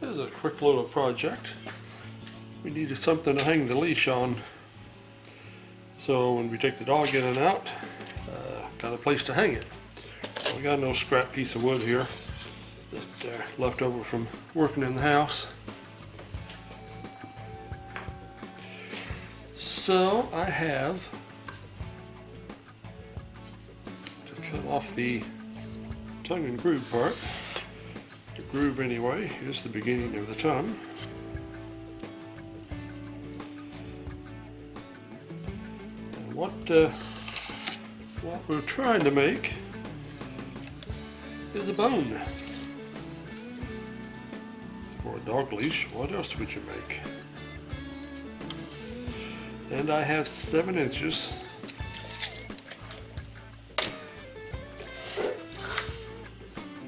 Here's a quick little project. We needed something to hang the leash on. So when we take the dog in and out, got a place to hang it. We got no scrap piece of wood here that left over from working in the house. So I have to cut off the tongue and groove part. The groove, anyway, is the beginning of the tongue. And what we're trying to make is a bone. For a dog leash, what else would you make? And I have 7 inches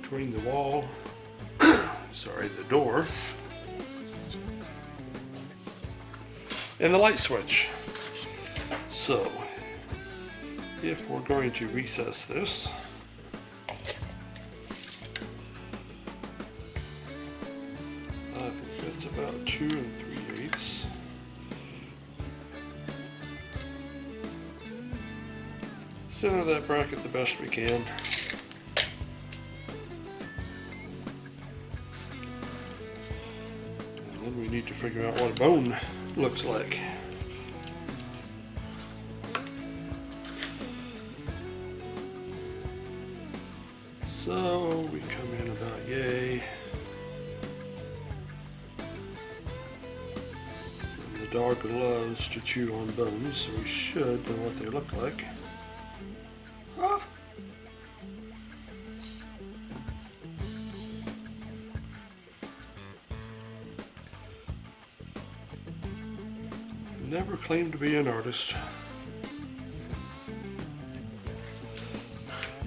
between the wall, the door, and the light switch. So, if we're going to recess this, I think that's about 2 3/8. Center that bracket the best we can. And then we need to figure out what a bone looks like. So we come in about yay. And the dog loves to chew on bones, so we should know what they look like. Never claimed to be an artist.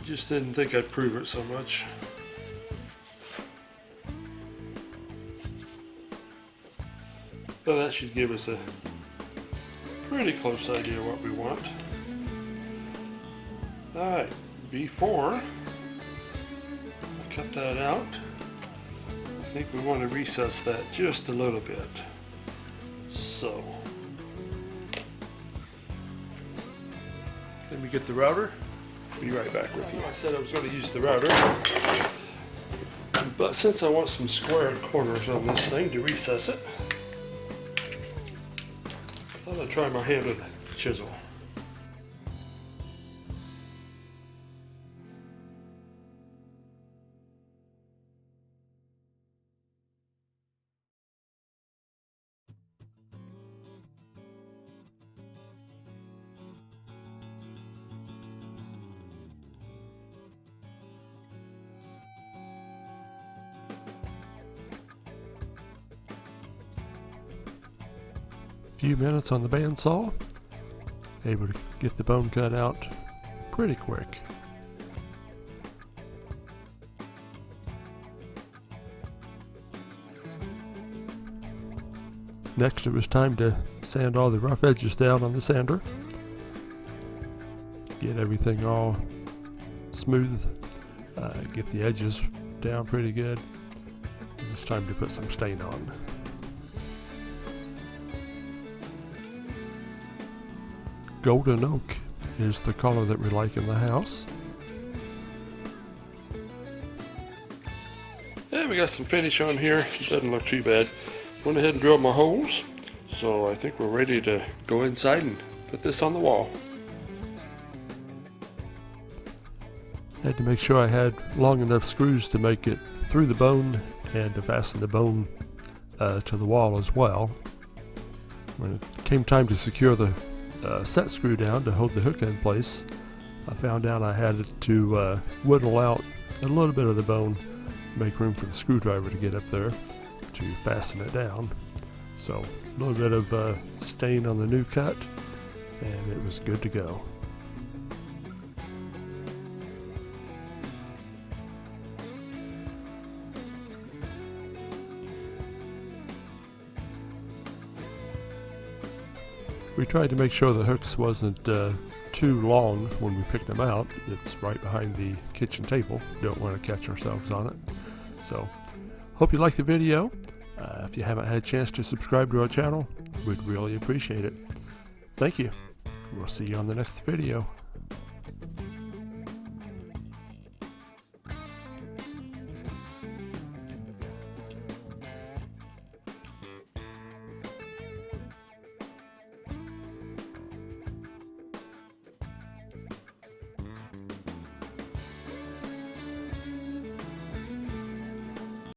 Just didn't think I'd prove it so much. So that should give us a pretty close idea of what we want. Alright, before I cut that out, I think we want to recess that just a little bit. So, let me get the router. Be right back with you. I said I was going to use the router, but since I want some square corners on this thing to recess it, I thought I'd try my hand with a chisel. Few minutes on the bandsaw, able to get the bone cut out pretty quick. Next it was time to sand all the rough edges down on the sander. Get everything all smooth, get the edges down pretty good. And it's time to put some stain on. Golden oak is the color that we like in the house. Yeah, we got some finish on here. It doesn't look too bad. Went ahead and drilled my holes, so I think we're ready to go inside and put this on the wall. Had to make sure I had long enough screws to make it through the bone and to fasten the bone to the wall as well. When it came time to secure the set screw down to hold the hook in place, I found out I had to whittle out a little bit of the bone, make room for the screwdriver to get up there to fasten it down. So a little bit of stain on the new cut, and it was good to go. We tried to make sure the hooks wasn't too long when we picked them out. It's right behind the kitchen table. Don't want to catch ourselves on it. So, hope you liked the video. If you haven't had a chance to subscribe to our channel, we'd really appreciate it. Thank you. We'll see you on the next video.